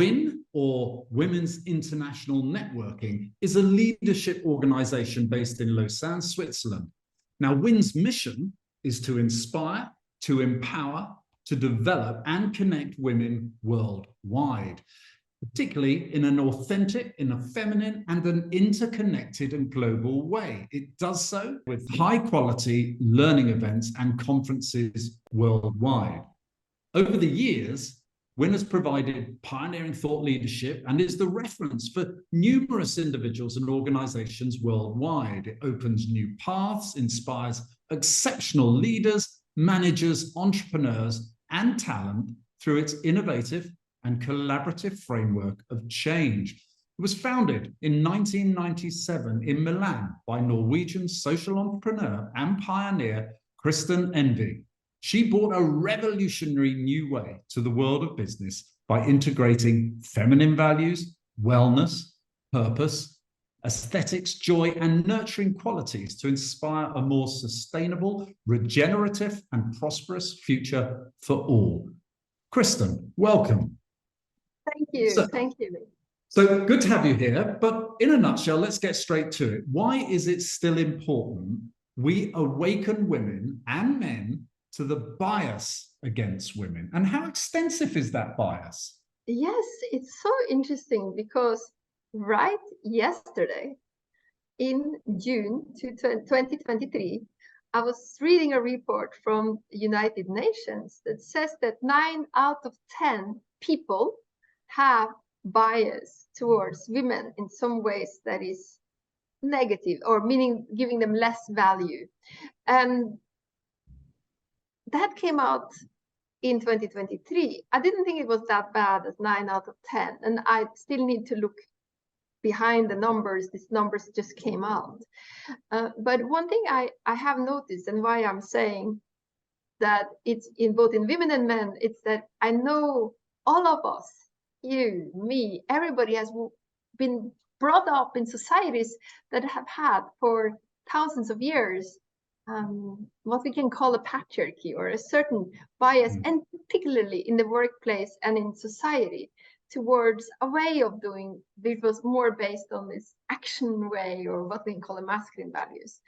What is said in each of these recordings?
WIN, or Women's International Networking, is a leadership organization based in Lausanne, Switzerland. Now, WIN's mission is to inspire, to empower, to develop and connect women worldwide, particularly in an authentic, in a feminine and an interconnected and global way. It does so with high quality learning events and conferences worldwide. Over the years, WIN has provided pioneering thought leadership and is the reference for numerous individuals and organizations worldwide. It opens new paths, inspires exceptional leaders, managers, entrepreneurs, and talent through its innovative and collaborative framework of change. It was founded in 1997 in Milan by Norwegian social entrepreneur and pioneer Kristin Engvig. She brought a revolutionary new way to the world of business by integrating feminine values, wellness, purpose, aesthetics, joy, and nurturing qualities to inspire a more sustainable, regenerative, and prosperous future for all. Kristin, welcome. Thank you. Thank you. So good to have you here, but in a nutshell, let's get straight to it. Why is it still important we awaken women and men to the bias against women? And how extensive is that bias? Yes, it's so interesting because right yesterday, in June 2023, I was reading a report from the United Nations that says that 9 out of 10 people have bias towards women in some ways that is negative, or meaning giving them less value. And that came out in 2023. I didn't think it was that bad as 9 out of 10. And I still need to look behind the numbers. These numbers just came out. But one thing I have noticed, and why I'm saying that it's in both in women and men, it's that I know all of us, you, me, everybody has been brought up in societies that have had for thousands of years what we can call a patriarchy, or a certain bias, and particularly in the workplace and in society, towards a way of doing which was more based on this action way, or what we can call a masculine values.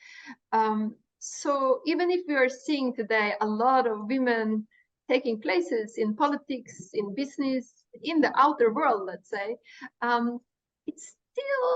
So even if we are seeing today a lot of women taking places in politics, in business, in the outer world, let's say, it's still,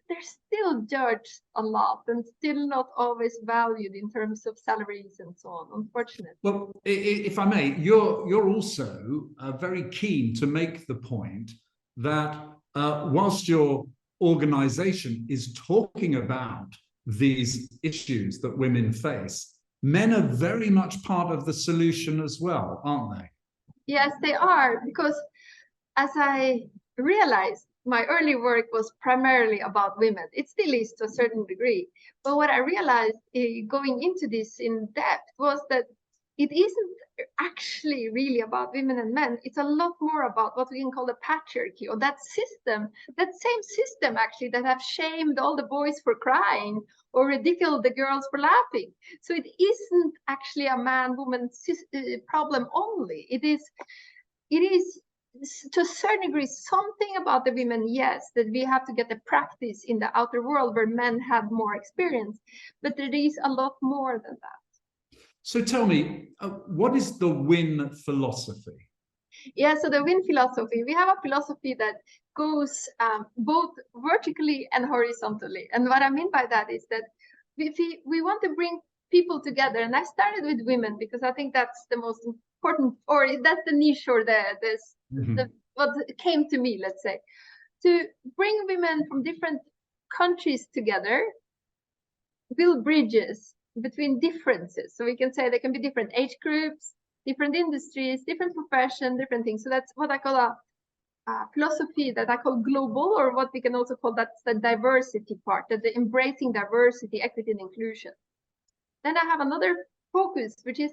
they're still judged a lot and still not always valued in terms of salaries and so on, unfortunately. Well, if I may, you're also very keen to make the point that whilst your organization is talking about these issues that women face, men are very much part of the solution as well, aren't they? Yes, they are, because as I realized, my early work was primarily about women. It still is to a certain degree. But what I realized going into this in depth was that it isn't actually really about women and men. It's a lot more about what we can call the patriarchy, or that system, that same system actually that have shamed all the boys for crying or ridiculed the girls for laughing. So it isn't actually a man-woman problem only. It is to a certain degree something about the women, yes, that we have to get the practice in the outer world where men have more experience, but there is a lot more than that. So tell me, what is the WIN philosophy? Yeah, so the WIN philosophy, we have a philosophy that goes both vertically and horizontally. And what I mean by that is that we want to bring people together. And I started with women because I think that's the most important, or that's the niche, or what came to me, let's say, to bring women from different countries together, build bridges between differences. So we can say there can be different age groups, different industries, different professions, different things. So that's what I call a philosophy that I call global, or what we can also call that's the diversity part, that the embracing diversity, equity, and inclusion. Then I have another focus, which is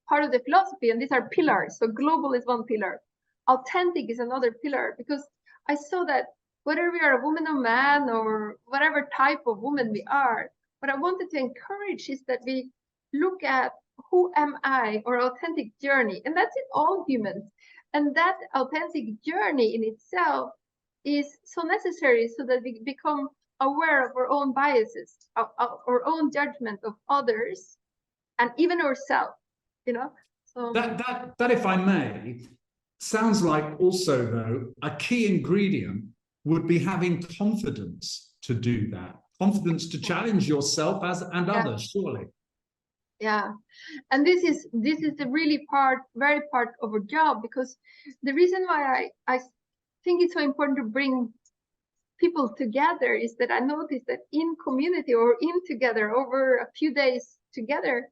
part of the philosophy, and these are pillars. So global is one pillar. Authentic is another pillar, because I saw that whether we are a woman or man, or whatever type of woman we are, what I wanted to encourage is that we look at who am I, or authentic journey, and that's in all humans. And that authentic journey in itself is so necessary so that we become aware of our own biases, our own judgment of others, and even ourselves, you know. So that, if I may, sounds like also, though, a key ingredient would be having confidence to do that, confidence to challenge yourself and others, surely. Yeah, and this is the really very part of our job, because the reason why I think it's so important to bring people together is that I noticed that in community or in together over a few days together,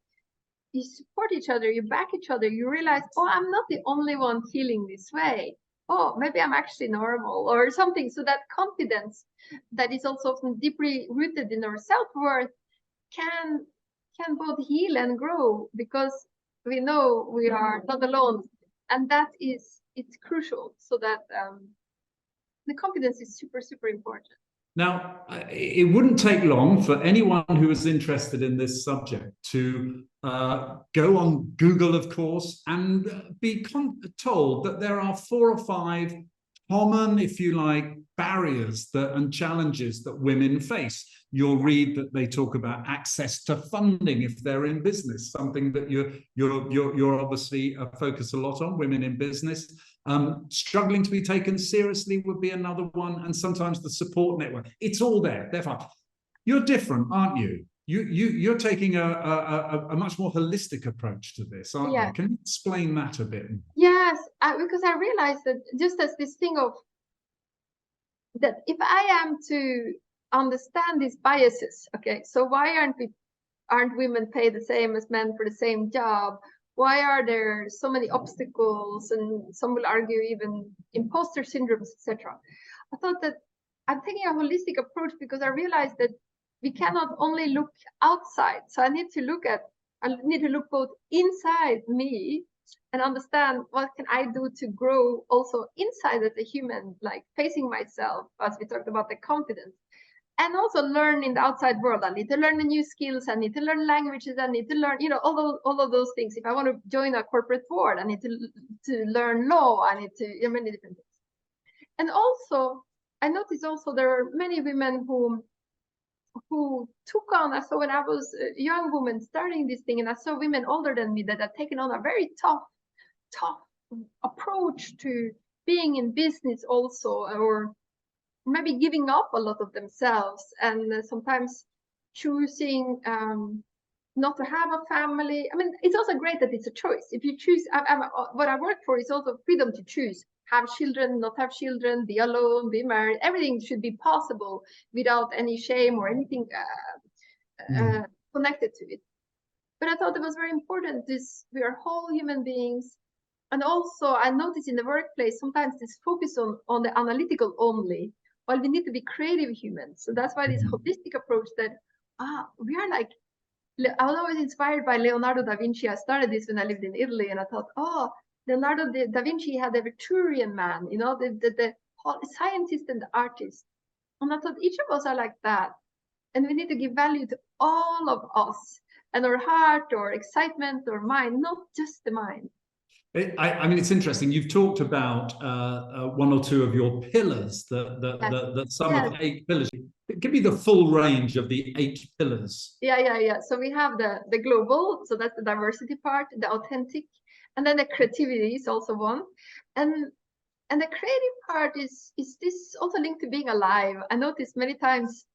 you support each other, you back each other, you realize, oh, I'm not the only one feeling this way. Oh, maybe I'm actually normal or something. So that confidence that is also often deeply rooted in our self-worth can both heal and grow, because we know we are not alone. And that it's crucial, so that the confidence is super, super important. Now, it wouldn't take long for anyone who is interested in this subject to go on Google, of course, and be told that there are 4 or 5 common, if you like, barriers and challenges that women face. You'll read that they talk about access to funding if they're in business, something that you're obviously focus a lot on, women in business. Struggling to be taken seriously would be another one, and sometimes the support network. It's all there. They're fine. You're different, aren't you? You're taking a much more holistic approach to this, aren't you? Can you explain that a bit? Yes, because I realized that just as this thing of that, if I am to understand these biases, okay, so why aren't women paid the same as men for the same job? Why are there so many obstacles? And some will argue even imposter syndromes, etc. I thought that I'm taking a holistic approach, because I realized that we cannot only look outside. So I need to look both inside me and understand what can I do to grow also inside as a human, like facing myself, as we talked about the confidence. And also learn in the outside world. I need to learn the new skills. I need to learn languages. I need to learn, all of those things. If I want to join a corporate board, I need to learn law. I need to many different things. And also, I noticed also there are many women who took on. I saw when I was a young woman starting this thing, and I saw women older than me that had taken on a very tough approach to being in business also, or maybe giving up a lot of themselves, and sometimes choosing not to have a family. I mean, it's also great that it's a choice. If you choose, what I work for is also freedom to choose. Have children, not have children, be alone, be married. Everything should be possible without any shame or anything connected to it. But I thought it was very important, we are whole human beings. And also I noticed in the workplace, sometimes this focus on the analytical only, while we need to be creative humans. So that's why this holistic approach that we are like, I was always inspired by Leonardo da Vinci. I started this when I lived in Italy, and I thought, Leonardo da Vinci had a Vitruvian man, the scientist and the artist. And I thought each of us are like that. And we need to give value to all of us, and our heart or excitement or mind, not just the mind. I mean, it's interesting. You've talked about 1 or 2 of your pillars, the sum of 8 pillars. Give me the full range of the 8 pillars. Yeah. So we have the global, so that's the diversity part, the authentic, and then the creativity is also one. And the creative part is this also linked to being alive. I noticed many times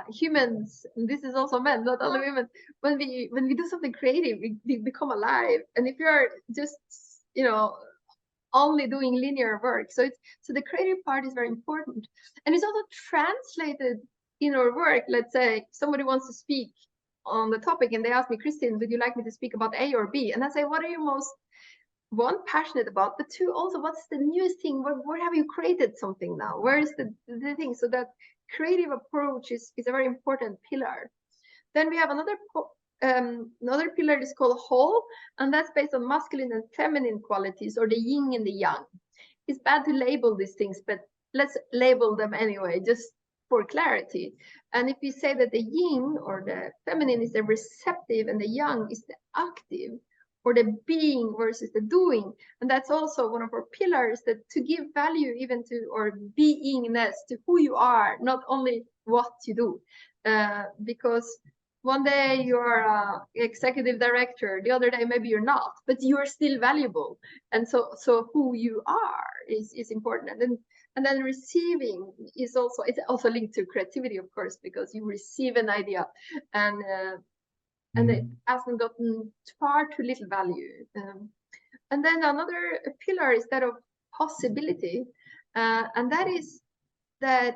humans, and this is also men, not only women, when we do something creative, we become alive. And if you're just only doing linear work, so the creative part is very important, and it's also translated in our work. Let's say somebody wants to speak on the topic, and they ask me, Kristin, would you like me to speak about A or B? And I say, what are you most passionate about, but 2, also what's the newest thing? Where have you created something now? Where is the thing? So that creative approach is a very important pillar. Then we have another pillar is called whole, and that's based on masculine and feminine qualities, or the yin and the yang. It's bad to label these things, but let's label them anyway, just for clarity. And if we say that the yin or the feminine is the receptive and the yang is the active, or the being versus the doing. And that's also one of our pillars, that to give value even to, or beingness to who you are, not only what you do. Because one day you're an executive director, the other day maybe you're not, but you're still valuable. And so who you are is important. And then receiving is also, it's also linked to creativity, of course, because you receive an idea and it hasn't gotten far too little value. And then another pillar is that of possibility. And that is that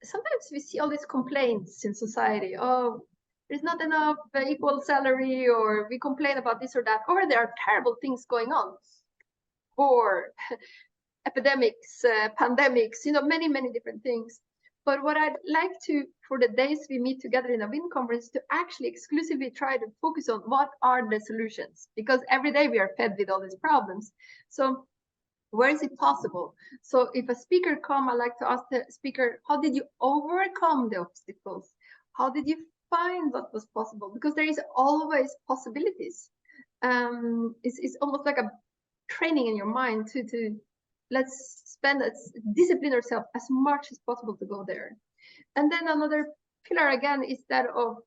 sometimes we see all these complaints in society. Oh, there's not enough equal salary, or we complain about this or that, or there are terrible things going on, or epidemics, pandemics, many, many different things. But what I'd like to, for the days we meet together in a WIN conference, to actually exclusively try to focus on what are the solutions, because every day we are fed with all these problems. So where is it possible? So if a speaker comes, I like to ask the speaker, how did you overcome the obstacles? How did you find what was possible? Because there is always possibilities. It's almost like a training in your mind to let's discipline ourselves as much as possible to go there. And then another pillar again is that of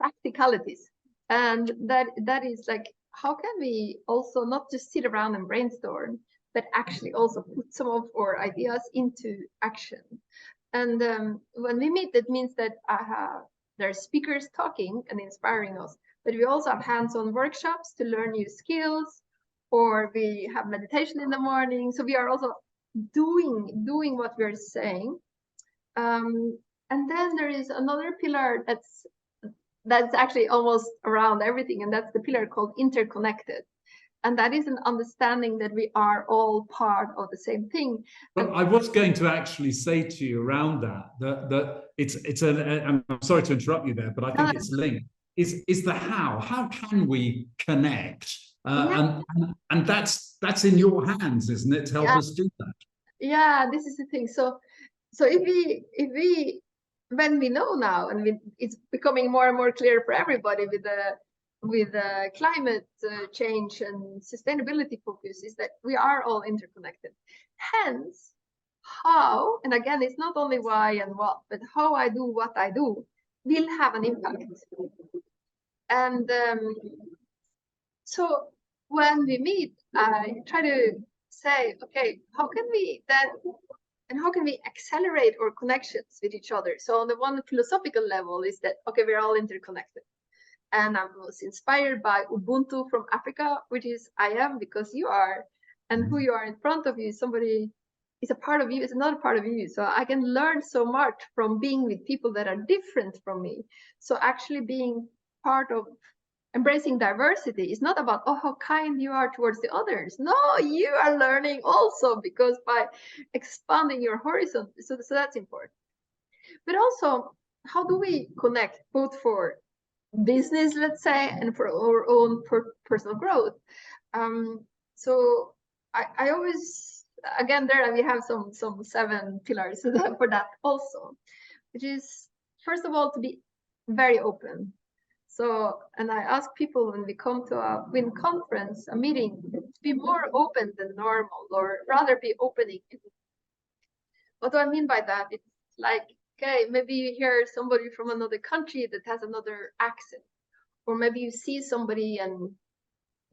practicalities. And that is like, how can we also not just sit around and brainstorm, but actually also put some of our ideas into action. And when we meet, that means that there are speakers talking and inspiring us, but we also have hands-on workshops to learn new skills, or we have meditation in the morning. So we are also doing what we're saying. And then there is another pillar that's actually almost around everything, and that's the pillar called interconnected. And that is an understanding that we are all part of the same thing. But I was going to actually say to you around that I'm sorry to interrupt you there, but I think it's linked. Is the how? How can we connect? And that's in your hands, isn't it, to help us do that? Yeah, this is the thing. So if we when we know now, and it's becoming more and more clear for everybody with the climate change and sustainability focus, is that we are all interconnected. Hence, how, and again, it's not only why and what, but how I do what I do will have an impact. And so when we meet, I try to say, okay, how can we then, and how can we accelerate our connections with each other? So on the one philosophical level is that, okay, we're all interconnected. And I was inspired by Ubuntu from Africa, which is I am because you are, and who you are in front of you, somebody is a part of you, is another part of you. So I can learn so much from being with people that are different from me. So actually being part of embracing diversity is not about, oh, how kind you are towards the others. No, you are learning also, because by expanding your horizon. So that's important. But also, how do we connect both for business, let's say, and for our own personal growth? So I always, again, there we have some 7 pillars for that also, which is, first of all, to be very open. So, and I ask people when we come to a WIN conference, a meeting, to be more open than normal, or rather be opening. What do I mean by that? It's like, okay, maybe you hear somebody from another country that has another accent, or maybe you see somebody and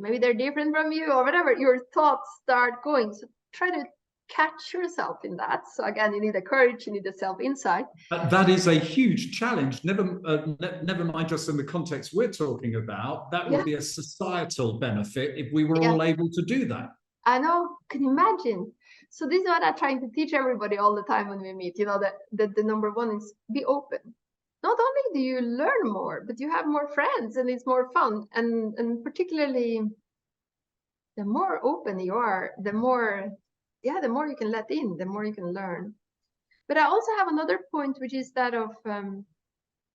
maybe they're different from you, or whatever, your thoughts start going. So try to catch yourself in that. So again, you need the courage, you need the self-insight. That is a huge challenge. Never mind just in the context we're talking about. That would be a societal benefit if we were all able to do that. I know. Can you imagine? So this is what I'm trying to teach everybody all the time when we meet. That the number one is be open. Not only do you learn more, but you have more friends and it's more fun. And particularly, the more open you are, the more you can let in, the more you can learn. But I also have another point, which is that of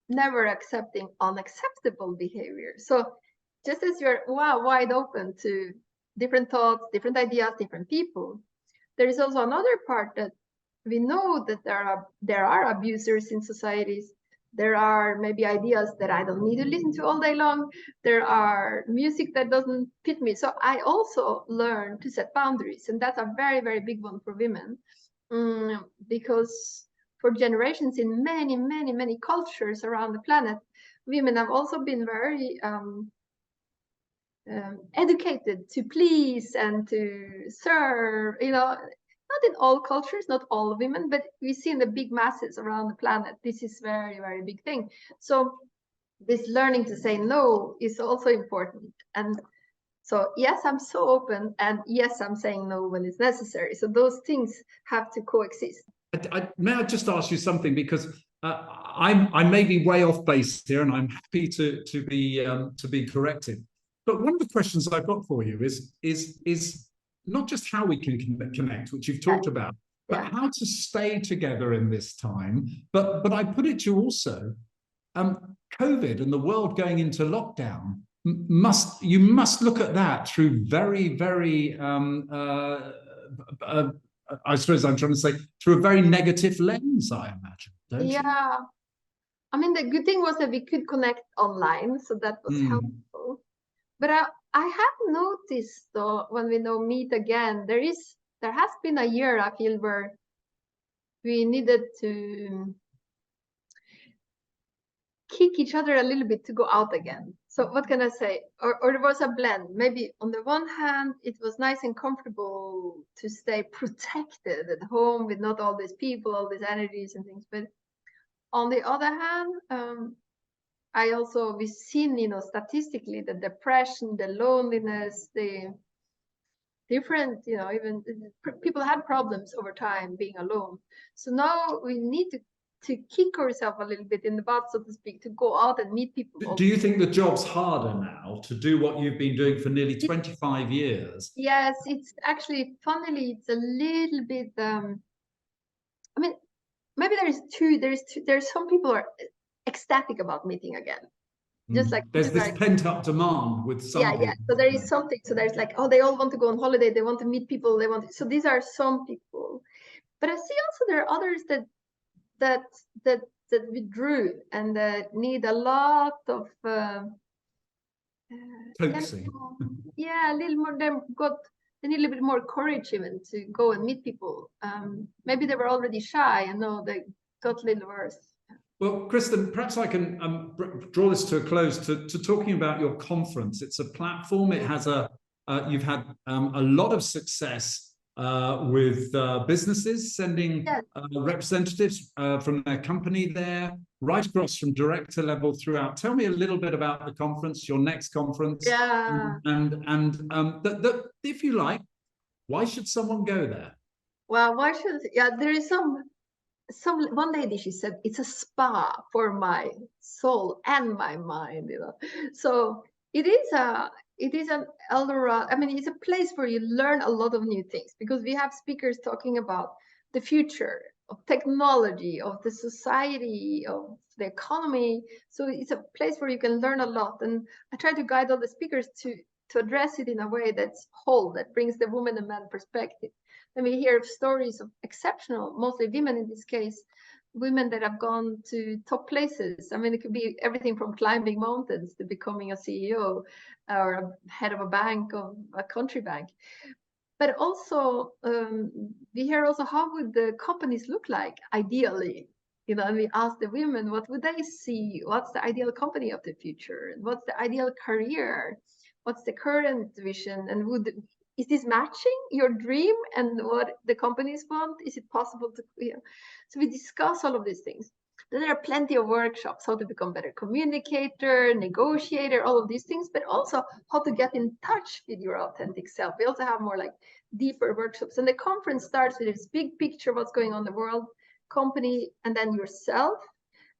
never accepting unacceptable behavior. So just as you're wide open to different thoughts, different ideas, different people, there is also another part that we know that there are abusers in societies, There are maybe ideas that I don't need to listen to all day long. There are music that doesn't fit me. So I also learn to set boundaries. And that's a very, very big one for women. Because for generations in many, many, many cultures around the planet, women have also been very educated to please and to serve, not in all cultures, not all women, but we see in the big masses around the planet, this is very, very big thing. So this learning to say no is also important. And so, yes, I'm so open, and yes, I'm saying no when it's necessary. So those things have to coexist. May I just ask you something, because I may be way off base here, and I'm happy to be corrected. But one of the questions I've got for you is not just how we can connect, which you've talked about, but how to stay together in this time. But I put it to you also, COVID and the world going into lockdown, you must look at that through very, very I suppose I'm trying to say through a very negative lens, I imagine, don't you? Yeah. I mean, the good thing was that we could connect online, so that was helpful. But I have noticed, though, when we now meet again, there has been a year, I feel, where we needed to kick each other a little bit to go out again. So what can I say? Or there was a blend. Maybe on the one hand, it was nice and comfortable to stay protected at home with not all these people, all these energies and things. But on the other hand, we've seen, statistically, the depression, the loneliness, the different, even people had problems over time being alone. So now we need to kick ourselves a little bit in the butt, so to speak, to go out and meet people. Do you think the job's harder now to do what you've been doing for nearly 25 years? Yes, it's actually, funnily, it's a little bit, I mean, maybe there's some people are ecstatic about meeting again. Just like there's this pent-up demand with some people. So there is something. So there's like, oh, they all want to go on holiday, they want to meet people, so these are some people. But I see also there are others that withdrew and that need a lot of coaxing. A little more. They need a little bit more courage even to go and meet people. Maybe they were already shy, and now they got a little worse. Well, Kristin, perhaps I can draw this to a close to talking about your conference. It's a platform. It has you've had a lot of success with businesses sending representatives from their company there, right across from director level throughout. Tell me a little bit about the conference, your next conference, and if you like, why should someone go there? Well, why should? Yeah, there is some one lady, she said, it's a spa for my soul and my mind, So it is an Eldorado. I mean, it's a place where you learn a lot of new things, because we have speakers talking about the future of technology, of the society, of the economy. So it's a place where you can learn a lot. And I try to guide all the speakers to address it in a way that's whole, that brings the woman and man perspective. And we hear stories of exceptional, mostly women in this case, women that have gone to top places. I mean, it could be everything from climbing mountains to becoming a CEO or a head of a bank, of a country bank. But also, we hear also, how would the companies look like ideally? And we ask the women, what would they see? What's the ideal company of the future? And what's the ideal career? What's the current vision? And is this matching your dream and what the companies want? Is it possible to, So we discuss all of these things. Then there are plenty of workshops, how to become better communicator, negotiator, all of these things, but also how to get in touch with your authentic self. We also have more like deeper workshops. And the conference starts with this big picture of what's going on in the world, company, and then yourself.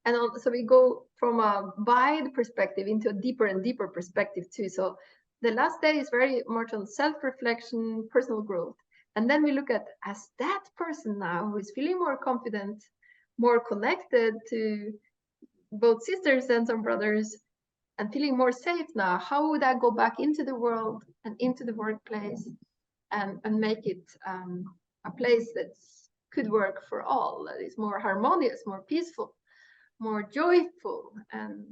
And so we go from a wide perspective into a deeper and deeper perspective too. So the last day is very much on self-reflection, personal growth. And then we look at, as that person now who is feeling more confident, more connected to both sisters and some brothers, and feeling more safe now, how would I go back into the world and into the workplace and make it a place that could work for all, that is more harmonious, more peaceful? more joyful and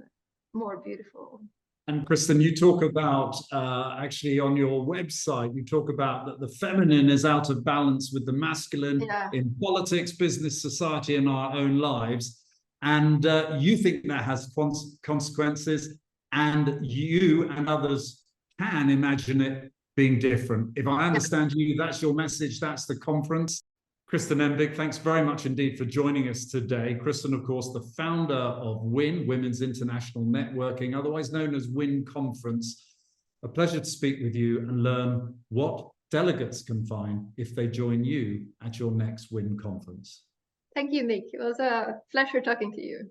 more beautiful. And Kristin, you talk about, actually on your website, you talk about that the feminine is out of balance with the masculine in politics, business, society, and our own lives. And you think that has consequences, and you and others can imagine it being different. If I understand you, that's your message, that's the conference. Kristin Engvig, thanks very much indeed for joining us today. Kristin, of course, the founder of WIN, Women's International Networking, otherwise known as WIN Conference. A pleasure to speak with you and learn what delegates can find if they join you at your next WIN Conference. Thank you, Nick. It was a pleasure talking to you.